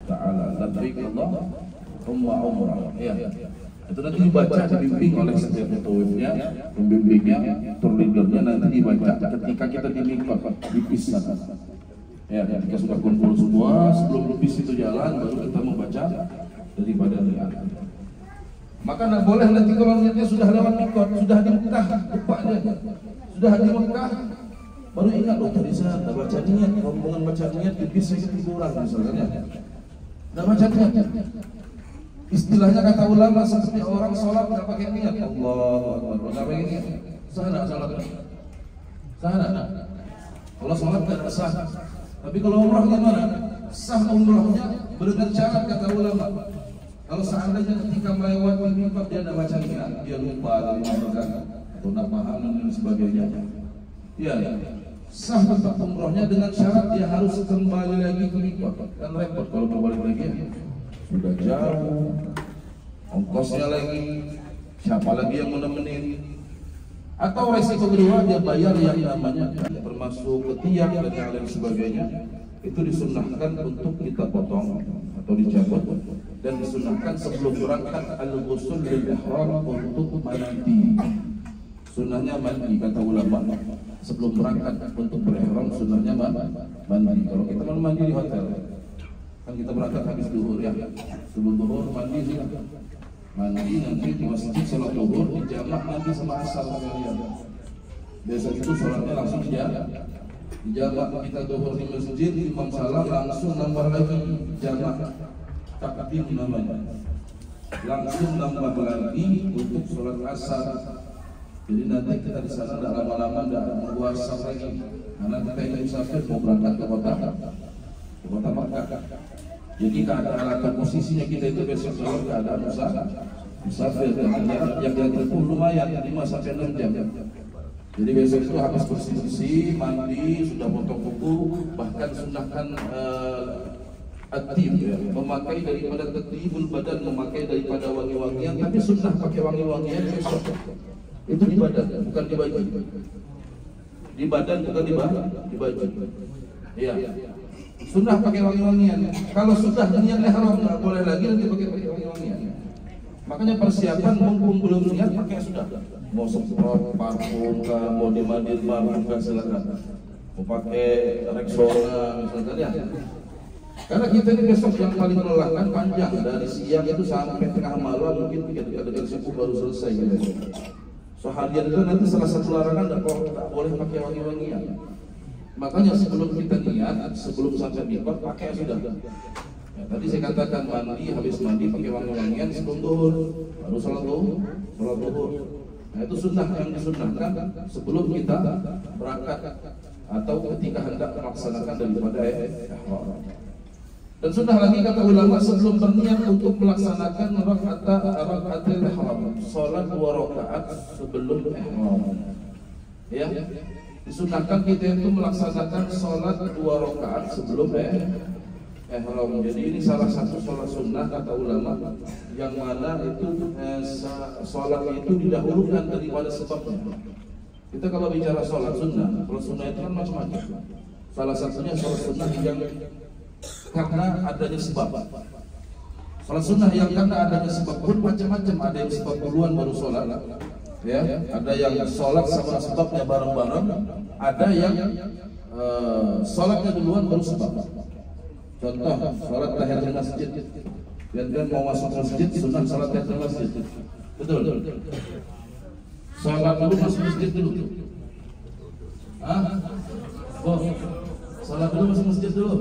taala. Labbaik Allahumma umrah. Ya. Itu nanti dibaca, dibimbing oleh setiap tawifnya, pembimbingnya, tour leadernya, nanti dibaca ketika kita di mikot, di bis sana. Ya, ketika sudah kumpul semua, sebelum bis itu jalan, baru kita membaca daripada niat. Maka tidak boleh nanti kalau niatnya sudah lewat mikot, sudah di Mekah, lupa dia. Sudah di Mekah, baru ingat, oh tadi saya tidak baca niat, rombongan baca niat di bis saya kurang misalnya. Tidak baca niat. Istilahnya kata ulama seperti orang sholat nggak pakai niat. Allahu Akbar, nggak pakai niat. Sah nggak sholat? Sah nggak? Kalau sholat nggak sah. Tapi kalau umrah gimana? Sah umrahnya dengan syarat kata ulama. Kalau seandainya ketika melewati mikot dia tidak baca niat, dia lupa dari mana atau tidak paham dan sebagainya. Ya, sah tetap umrahnya dengan syarat dia harus kembali lagi ke mikot. Kan repot kalau kembali lagi. Sudah jauh, ongkosnya lagi, siapa lagi yang menemenin? Atau resiko kedua dia bayar yang namanya termasuk ketiak dan yang lain sebagainya. Itu disunnahkan untuk kita potong atau dicabut dan disunnahkan sebelum berangkat al-ghusl lil ihram untuk mandi. Sunnahnya mandi kata ulama. Sebelum berangkat untuk berihram sunnahnya mandi. Kalau kita mau mandi di hotel, kan kita berangkat habis duhur ya, sebelum duhur mandi sih, mandi nanti di masjid sholat duhur dijamak mandi sama asar sekalian. Biasa itu sholatnya langsung dijamak kita duhur di masjid, imam salam langsung nambah lagi jamak takdim namanya, langsung nambah lagi untuk sholat asar. Jadi nanti kita di sana tidak lama-lama tidak menunggu asar lagi, karena kita ini musafir mau berangkat ke kota Makkah. Jadi keadaan atau posisinya kita itu besok dalam keadaan musafir yang tempuh lumayan 5-6 jam. Jadi besok itu habis bersih-bersih, mandi, sudah potong kuku, bahkan sunahkan atib ya, memakai daripada tatibul badan, memakai daripada wangi-wangian, tapi sunnah pakai wangi-wangian besok. Itu di badan, bukan di baju. Di badan bukan di baju. Iya. Sunnah pakai wangi-wangian. Kalau sudah niat ihram nggak boleh lagi nanti pakai wangi-wangian. Makanya persiapan mumpung belum niat pakai sudah. Mau semprot parfum kah, mau dimandiin parfum kah, silakan. Mau pakai Rexona misalnya ya. Karena kita ini besok yang paling melelahkan panjang dari siang itu sampai tengah malam, mungkin dekat-dekat subuh baru selesai gitu. Seharian itu nanti salah satu larangan tak boleh pakai wangi-wangian. Makanya sebelum kita niat, sebelum sampai mikot pakai sudah. Ya, tadi saya katakan mandi, habis mandi pakai wangi-wangian sebelum duhur, baru sholat duhur. Nah itu sunnah yang disunnahkan sebelum kita berangkat atau ketika hendak melaksanakan daripada ihram. Dan sunnah lagi kata ulama sebelum berniat untuk melaksanakan rakaatul ihram, sholat 2 rakaat sebelum ihram. Ya. Disunnahkan kita itu melaksanakan sholat 2 rakaat sebelum ihram. Jadi ini salah satu sholat sunnah kata ulama yang mana itu sholat itu didahulukan daripada sebabnya. Kita kalau bicara sholat sunnah, kalau sunnah itu kan macam-macam. Salah satunya sholat sunnah yang karena adanya sebab. Sholat sunnah yang karena adanya sebab pun macam-macam. Ada yang sebab duluan baru sholat. Ya, ada yang sholat sama sebabnya bareng-bareng, ada yang sholatnya duluan baru sebab. Contoh, sholat tahiyatul masjid. Dan mau masuk masjid, sunnah sholat tahiyatul masjid. Betul. Sholat dulu masuk masjid dulu. Oh, sholat dulu masuk masjid dulu.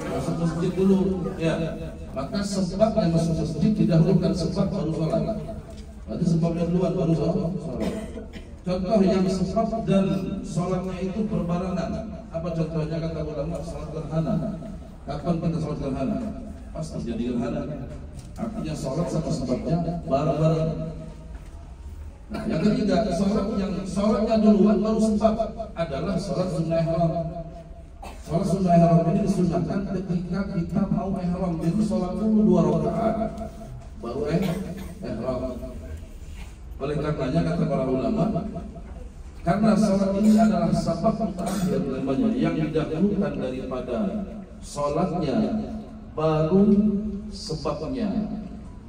Masuk masjid dulu. Ya. Maka sebabnya masuk masjid didahulukan sebab baru sholat. Berarti sebabnya duluan baru sholat. Contoh yang sebab dan sholatnya itu berbarengan. Apa contohnya kata ulama? Sholat gerhana. Kapan kita sholat gerhana? Pas terjadi gerhana. Artinya sholat sama sebabnya bareng-bareng. Nah, yang ketiga, sholatnya duluan baru sebab adalah sholat sunnah ihram. Sholat sunnah ihram ini disunnahkan ketika kita mau ihram. Jadi sholat dulu 2 rakaat baru ihram. Oleh karenanya kata para ulama, karena sholat ini adalah sebab terakhir namanya yang didahulukan daripada sholatnya baru sebabnya.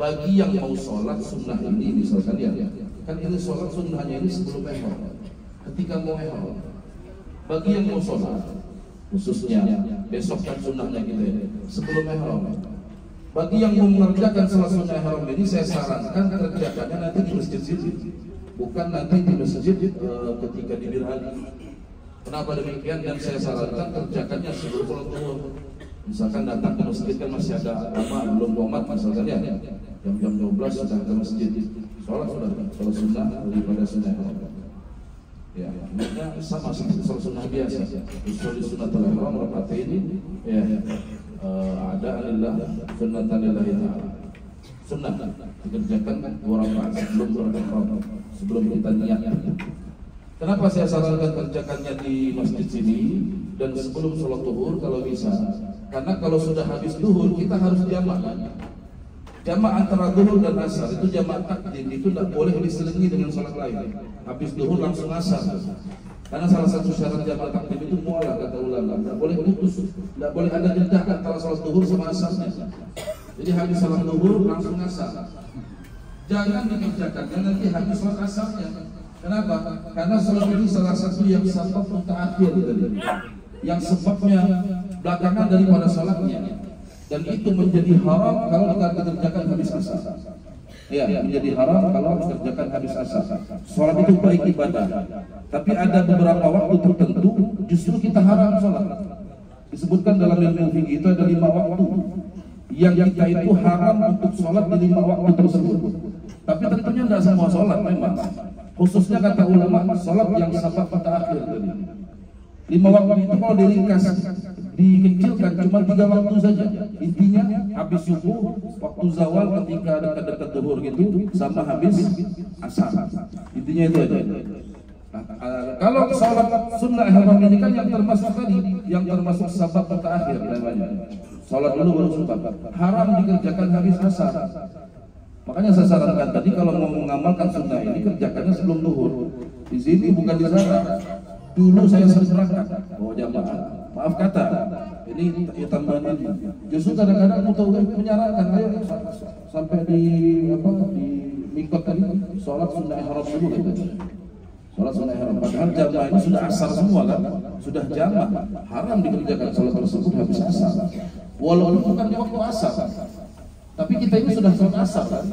Bagi yang mau sholat sunnah ini misalkan ya, kan ini sholat sunnahnya ini sebelum ihram, ketika mau ihram. Bagi yang mau sholat, khususnya besok kan sunnahnya kita ini sebelum ihram. Bagi yang mau mengerjakan sholat sunnah ihram ini, saya sarankan kerjakannya nanti di masjid sini, bukan nanti di masjid ketika di Birhani. Kenapa demikian? Dan saya sarankan kerjakannya sebelum sholat zuhur. Misalkan datang ke masjid kan masih ada lama, belum qomat misalkan ya, jam 12 sudah ke masjid, sholat sunnah daripada sunnah ihram. Ya, makanya sama seperti sholat sunnah biasa. Usul sunnatul ihram rakaat ini, ya, ada alillah sunnatan lillahi ta'ala. Sunnah dikerjakan 2 rakaat sebelum ihram, sebelum kita niat. Kenapa saya sarankan kerjakannya di masjid sini dan sebelum sholat zuhur kalau bisa? Karena kalau sudah habis zuhur kita harus jamak. Jamak antara zuhur dan asar itu jamak takdim, itu tidak boleh diselingi dengan sholat lain. Habis zuhur langsung asar. Karena salah satu syarat jamak takdim itu mualah kata ulama, tidak boleh putus, tidak boleh ada jeda antara sholat zuhur sama asarnya. Jadi habis sholat zuhur langsung asar. Jangan dikerjakannya nanti habis sholat asarnya. Kenapa? Karena sholat ini salah satu yang sebab mutaakhir tadi, yang sebabnya belakangan daripada sholatnya, dan itu menjadi haram kalau kita kerjakan habis asar. Ya, menjadi haram kalau kerjakan habis asar. Sholat itu baik ibadah, tapi ada beberapa waktu tertentu justru kita haram sholat. Disebutkan dalam ilmu fikih itu ada 5 waktu yang kita itu haram untuk sholat di 5 waktu tersebut. Tapi tentunya tidak semua sholat memang. Khususnya kata ulama, sholat yang sabab mutaakhir tadi. 5 waktu itu kalau diringkas, dikecilkan cuma 3 waktu saja. Intinya habis subuh, waktu zawal ketika dekat-dekat zuhur gitu, sama habis asar. Intinya itu aja. Nah, kalau sholat sunnah ihram ini kan yang termasuk tadi, yang termasuk sabab mutaakhir namanya. Sholat dulu baru sebab. Haram dikerjakan habis asar. Makanya saya sarankan tadi kalau mau mengamalkan sunnah ini kerjakannya sebelum zuhur. Di sini bukan di sana. Dulu saya sering berangkat bawa jamaah. Maaf kata, ini tambahan ini. Justru kadang-kadang menyarankan ayo sampai di mikot tadi sholat sunnah ihram dulu gitu. Sholat sunnah ihram. Padahal jamaah ini sudah asar semua kan, sudah jamaah. Haram dikerjakan sholat tersebut habis asar. Walaupun bukan di waktu asar. Tapi kita ini sudah sholat asar kan?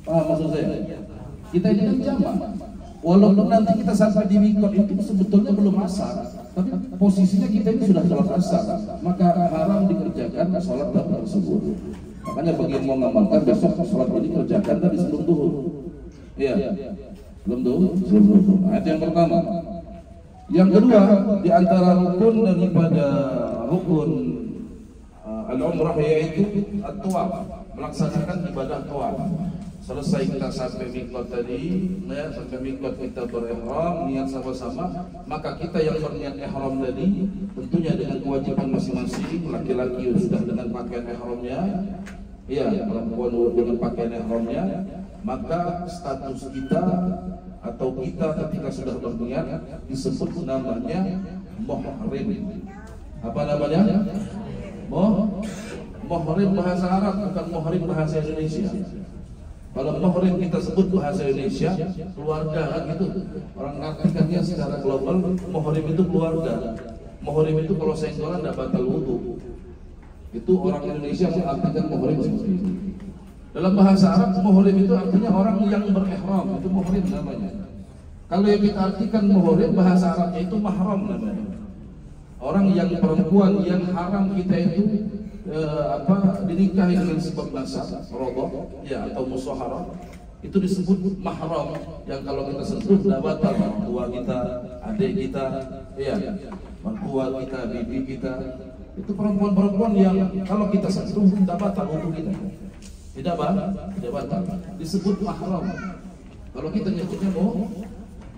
Paham maksud saya? Kita ini kan jamak. Walaupun nanti kita sampai di mikot itu sebetulnya belum asar, tapi posisinya kita ini sudah sholat asar, maka haram dikerjakan sholat tersebut. Makanya bagi yang mau ngamalkan besok sholat ini kerjakan tadi sebelum zuhur. Iya, sebelum zuhur. Nah, itu yang pertama. Yang kedua, di antara rukun daripada rukun al-umrah yaitu at-tawaf, melaksanakan ibadah tawaf. Selesai kita sampai mikot tadi, ya, sampai mikot kita berihram, niat sama-sama, maka kita yang berniat ihram tadi tentunya dengan kewajiban masing-masing. Laki-laki sudah dengan pakaian ihramnya, ya, perempuan dengan pakaian ihramnya, maka status kita atau kita ketika sudah berniat disebut namanya muhrim. Apa namanya? Muhrim bahasa Arab, bukan muhrim bahasa Indonesia. Kalau muhrim kita sebut bahasa Indonesia, keluarga kan gitu. Orang artikannya secara global, muhrim itu keluarga. Muhrim itu kalau senggolan tidak batal wudu. Itu orang Indonesia mengartikan muhrim seperti itu. Dalam bahasa Arab, muhrim itu artinya orang yang berihram, itu muhrim namanya. Kalau yang kita artikan muhrim bahasa Arabnya itu mahram namanya. Orang yang perempuan yang haram kita itu dinikahi dengan sebab nasab, rodoh, ya, atau musyawarah, itu disebut mahram. Yang kalau kita sentuh tidak batal, mertua kita, adik kita, ya, mertua kita, bibi kita, itu perempuan-perempuan yang kalau kita sentuh tidak batal untuk kita, tidak batal, disebut mahram. Kalau kita nyebutnya mau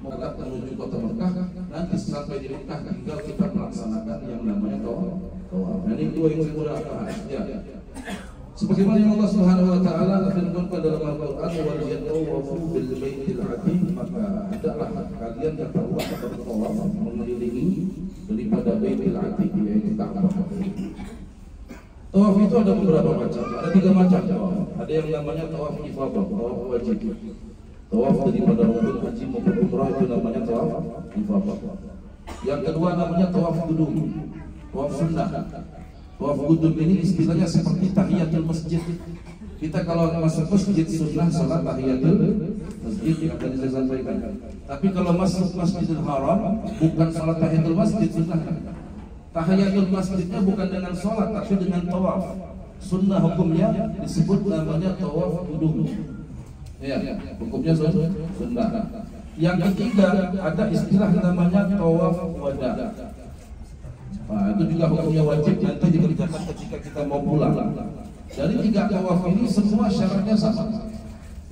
menuju kota Mekah, nanti sampai di Mekah tinggal kita melaksanakan yang namanya tawaf. Nah, ini dua yang sudah bahas. Ya. Sebagaimana yang Allah Subhanahu Wa Taala firmankan dalam Al-Quran, "Wa yatawafu bil baitil atiq", maka hendaklah kalian kata Allah bertawaf mengelilingi daripada baitil atiq, yaitu Ka'bah. Tawaf itu ada beberapa macam, ada 3 macam tawaf. Ada yang namanya tawaf ifadah, tawaf wajib. Tawaf daripada rukun haji maupun umrah itu namanya tawaf ifadah. Yang kedua namanya tawaf qudum, tawaf sunnah. Tawaf qudum ini istilahnya seperti tahiyatul masjid. Kita kalau masuk masjid sunnah salat tahiyatul masjid yang tadi saya sampaikan. Tapi kalau masuk Masjidil Haram bukan salat tahiyatul masjid sunnah. Tahiyatul masjidnya bukan dengan salat tapi dengan tawaf. Sunnah hukumnya disebut namanya tawaf qudum. Ya, hukumnya sunnah. Yang ketiga ada istilah namanya tawaf wada. Nah, itu juga hukumnya wajib nanti dikerjakan ketika kita mau pulang. Dari 3 tawaf ini semua syaratnya sama.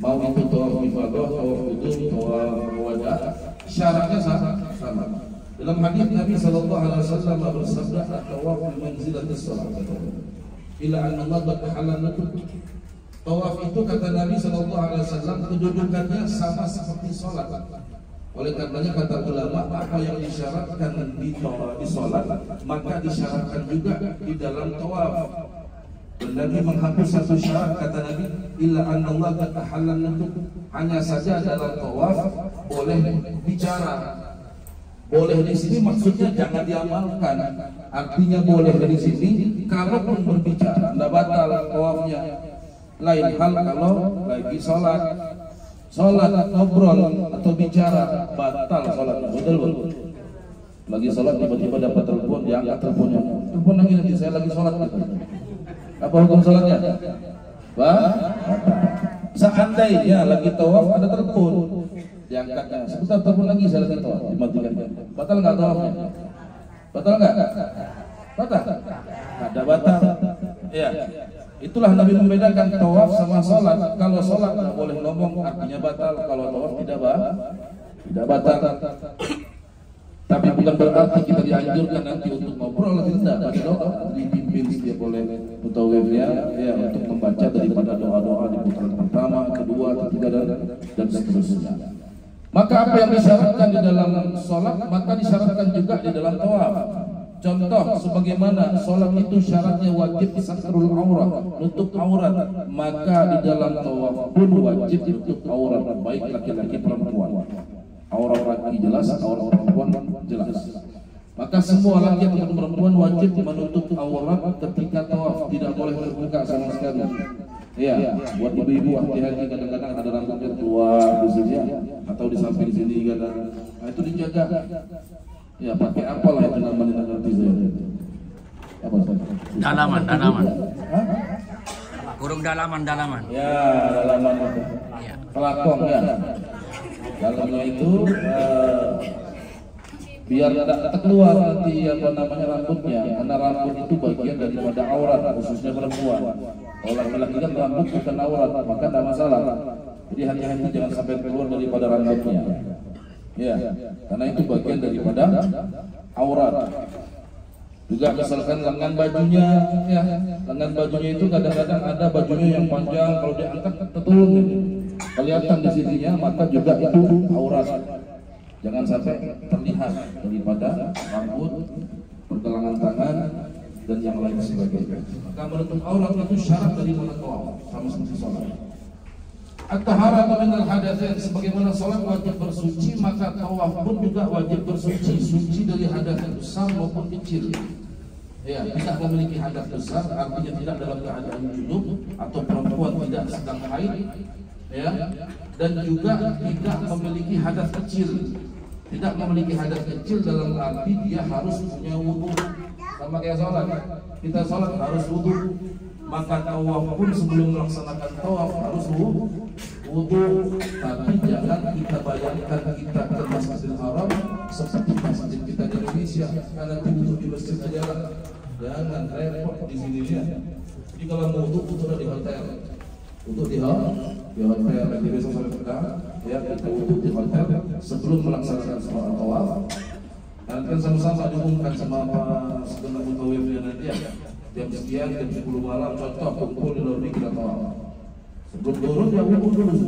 Mau itu tawaf ifadah, tawaf qudum, tawaf wada, syaratnya sama. Dalam hadis Nabi sallallahu alaihi wasallam bersabda, "Tawaf bi manzilatis salat." Ila anna Allah qad halalakum. Tawaf itu kata Nabi sallallahu alaihi wasallam kedudukannya sama seperti salat. Oleh karenanya kata ulama, apa yang disyaratkan di salat maka disyaratkan juga di dalam tawaf. Dan Nabi menghapus satu syarat kata Nabi, illa annallaha qad tahallalakum, hanya saja dalam tawaf boleh bicara. Boleh di sini maksudnya jangan diamalkan. Artinya boleh di sini kalaupun berbicara, enggak batal tawafnya. Lain hal kalau lagi sholat ngobrol atau bicara batal sholatnya. Betul. Lagi sholat tiba-tiba dapat telepon, diangkat teleponnya. Telepon lagi nanti saya lagi sholat. Apa hukum sholatnya? Seandainya lagi tawaf ada telepon, diangkatnya. Sebentar telepon lagi saya lagi tawaf, dimatikan. Batal nggak tawafnya? Batal nggak? Batal. Ada batal. Ya. Itulah Nabi membedakan tawaf sama sholat. Kalau sholat nggak boleh ngomong, artinya batal. Kalau tawaf tidak batal. Tapi bukan berarti kita dianjurkan nanti untuk ngobrol, tidak. Pada doa dipimpin setiap oleh mutawifnya, ya, untuk membaca daripada doa-doa di putaran pertama, kedua, ketiga dan seterusnya. Maka apa yang disyaratkan di dalam sholat, maka disyaratkan juga di dalam tawaf. Contoh, sebagaimana sholat itu syaratnya wajib satrul aurat, nutup aurat, maka di dalam tawaf pun wajib nutup aurat, baik laki-laki perempuan. Aurat laki jelas, aurat perempuan jelas. Maka semua laki atau perempuan wajib menutup aurat ketika tawaf, tidak boleh terbuka sama sekali. Iya, buat ibu-ibu hati-hati, kadang-kadang ada rambutnya keluar di sini atau di samping sini kadang. Nah, itu dijaga. Ya, pakai apalah itu namanya nanti saya. Apa Ustaz? Dalaman. Kurung dalaman. Ya, dalaman itu. Ya. Pelakong ya. Dalamnya itu biar tidak keluar nanti apa namanya rambutnya, karena rambut itu bagian daripada aurat, khususnya perempuan. Kalau laki-laki kan rambut bukan aurat, maka tidak masalah. Jadi hati-hati jangan sampai keluar daripada rambutnya. Ya, karena itu bagian daripada aurat. Juga misalkan lengan bajunya, ya, lengan bajunya itu kadang-kadang ada bajunya yang panjang, kalau diangkat turun, kelihatan di sininya, maka juga itu aurat. Jangan sampai terlihat daripada rambut, pergelangan tangan dan yang lain sebagainya. Maka menutup aurat itu syarat dari tawaf, sama seperti sholat. At-taharatu minal hadatsain, sebagaimana sholat wajib bersuci, maka tawaf pun juga wajib bersuci, suci dari hadas besar maupun kecil. Ya, tidak memiliki hadas besar, artinya tidak dalam keadaan junub atau perempuan tidak sedang haid, ya, dan juga tidak memiliki hadas kecil. Tidak memiliki hadas kecil dalam arti dia harus punya wudu. Sama kayak sholat, kita sholat harus wudu. Maka tawaf pun sebelum melaksanakan tawaf harus wudu. Tapi jangan kita bayangkan kita ke Masjidil Haram seperti masjid kita di Indonesia, karena wudu di masjid aja lah. Jangan repot di sini ya. Jadi kalau mau wudu di hotel, wudu di hotel. Nanti besok sampai petang, ya kita wudu di hotel sebelum melaksanakan sholat tawaf. Dan kan sama-sama diumumkan sama segenap mutawifnya nanti ya. Jam sekian, jam 10 malam, contoh kumpul di lobby kita tawaf. Sebelum turun ya wudu dulu.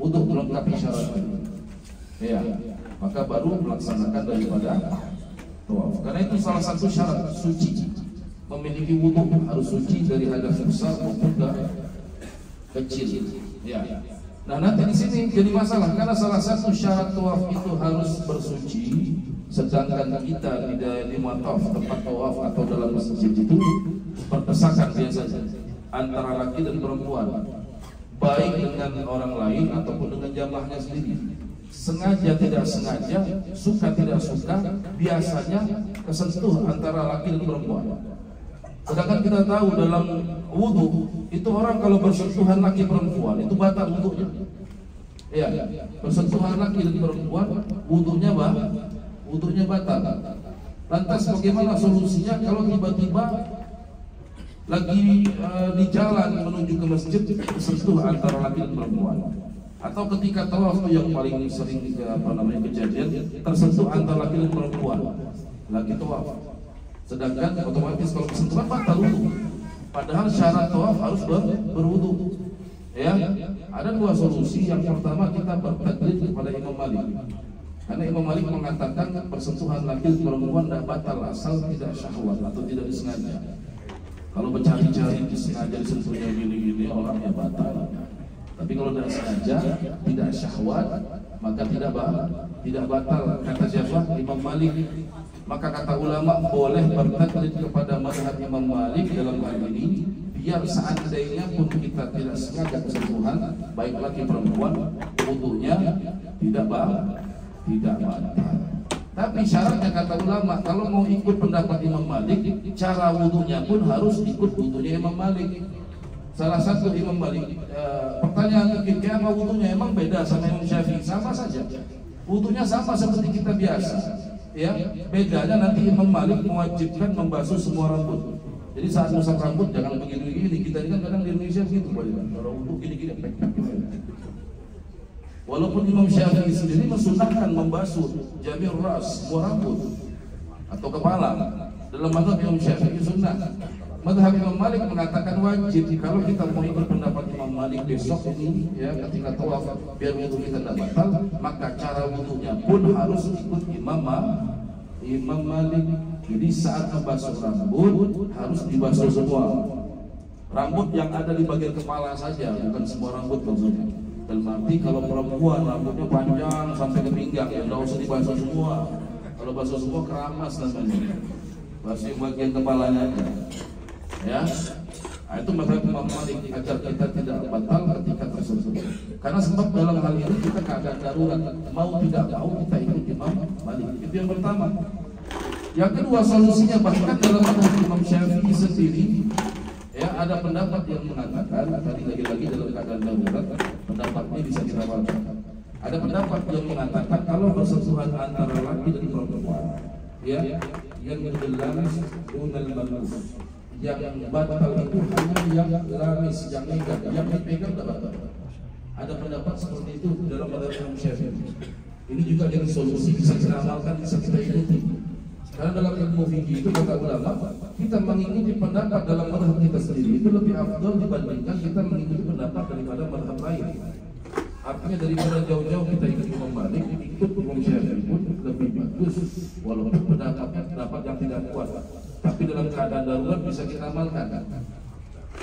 Wudu melengkapi syarat. Ya, maka baru melaksanakan daripada tawaf. Karena itu salah satu syarat suci. memiliki wudu harus suci dari hadas besar maupun kecil. Ya. Nah nanti di sini jadi masalah karena salah satu syarat tawaf itu harus bersuci, sedangkan kita di tawaf tempat tawaf atau dalam masjid itu berdesakan biasanya antara laki dan perempuan, baik dengan orang lain ataupun dengan jamaahnya sendiri. Sengaja tidak sengaja, suka tidak suka, biasanya kesentuh antara laki dan perempuan. Sedangkan kita tahu dalam wudhu itu orang kalau bersentuhan laki perempuan itu batal wudhunya. Ya, bersentuhan laki dan perempuan wudhunya batal. Lantas bagaimana solusinya kalau tiba-tiba lagi di jalan menuju ke masjid tersentuh antara laki dan perempuan, atau ketika tawaf yang paling sering kejadian tersentuh antara laki dan perempuan lagi tawaf, sedangkan otomatis kalau kesentuhan batal wudu, padahal syarat tawaf harus berwudu. Ya, ada dua solusi. Yang pertama kita bertaklid kepada Imam Malik, karena Imam Malik mengatakan persentuhan laki dan perempuan tidak batal asal tidak syahwat atau tidak disengaja. Kalau bercari-cari disengaja disentuhnya gini-gini orangnya batal. Tapi kalau tidak sengaja, tidak syahwat, maka tidak batal. Kata siapa? Imam Malik. Maka kata ulama boleh bertaklid kepada mazhab Imam Malik dalam hal ini, biar seandainya pun kita tidak sengaja kesentuhan, baik laki perempuan, wudunya tidak batal. Tapi syaratnya kata ulama, kalau mau ikut pendapat Imam Malik, cara wudunya pun harus ikut wudunya Imam Malik. Salah satu Imam Malik, pertanyaan mungkin, kayak apa wudunya? Emang beda sama Imam Syafi'i? Sama saja, wudunya sama seperti kita biasa. Ya, bedanya nanti Imam Malik mewajibkan membasuh semua rambut. Jadi saat musab rambut jangan begini-begini. Kita ini kan kadang di Indonesia begitu, kalau wudu gini-gini, walaupun Imam Syafi'i sendiri mensunahkan membasuh jami'ur ras, semua rambut atau kepala. Dalam mazhab Imam Syafi'i sunnah. Mazhab Imam Malik mengatakan wajib. Kalau kita mau ikut pendapat Imam Malik besok ini, ya, ketika tawaf biar wudu kita tidak batal, maka cara wudunya pun harus ikut Imam Malik. Jadi saat membasuh rambut harus dibasuh semua. Rambut yang ada di bagian kepala saja, bukan semua rambut maksudnya. Dalam arti kalau perempuan rambutnya panjang sampai ke pinggang, ya tidak usah dibasuh semua. Kalau basuh semua keramas namanya. Basuh bagian kepalanya aja. Ya, nah, itu mazhab Imam Malik agar kita tidak batal ketika tersentuh. Karena sebab dalam hal ini kita keadaan darurat, mau tidak mau kita ikut Imam Malik. Itu yang pertama. Yang kedua solusinya, bahkan dalam mazhab Imam Syafi'i sendiri, ya, ada pendapat yang mengatakan, tadi lagi-lagi dalam keadaan darurat, pendapatnya bisa kita baca. Ada pendapat yang mengatakan kalau bersentuhan antara laki dan perempuan, ya, yang jelas dunal malus, yang batal itu hanya yang lamis, yang megang, yang dipegang tidak batal. Ada pendapat seperti itu dalam mazhab Imam Syafi'i. Ini juga jadi solusi, bisa kita amalkan, bisa kita ikuti. Karena dalam ilmu fikih itu kata ulama, kita mengikuti pendapat dalam mazhab kita sendiri itu lebih afdal dibandingkan kita mengikuti pendapat daripada mazhab lain. Artinya daripada jauh-jauh kita ikut Imam Malik, ikut Imam Syafi'i pun lebih bagus, walaupun pendapatnya pendapat yang tidak kuat. Tapi dalam keadaan darurat bisa kita amalkan.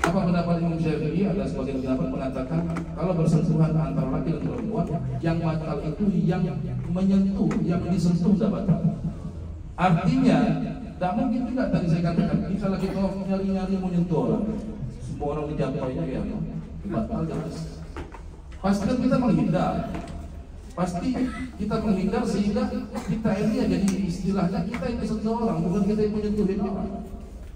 Apa pendapat Imam Syafi'i? Ada sebagian pendapat mengatakan kalau bersentuhan antara laki dan perempuan, yang batal itu yang menyentuh, yang disentuh tidak batal. Artinya, tidak mungkin juga tadi saya katakan kita lagi tawaf nyari-nyari menyentuh orang, semua orang dijatuhnya ya, batal jelas. Pasti kan kita menghindar, pasti kita menghindar sehingga kita ini ya jadi istilahnya kita ini sentuh orang, bukan kita yang menyentuhin orang.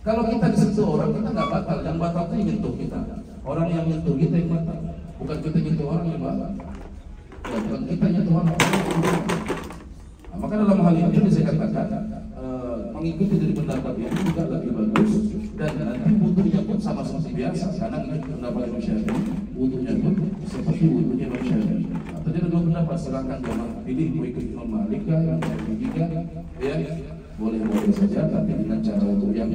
Kalau kita disentuh orang kita nggak batal, yang batal itu yang menyentuh kita. Orang yang menyentuh kita yang batal, bukan kita menyentuh orang yang batal. Ya, bukan kita menyentuh orang. Nah, maka dalam hal ini saya katakan mengikuti dari pendapat ini juga lebih bagus, dan nanti wudunya pun sama seperti biasa karena mengikuti pendapat Imam Syafi'i, wudunya pun seperti wudunya Imam Syafi'i. Tadi ada dua pendapat, silakan jangan pilih mau ikut Imam Malik kah, Imam Syafi'i kah, ya boleh-boleh saja, tapi dengan cara wudu yang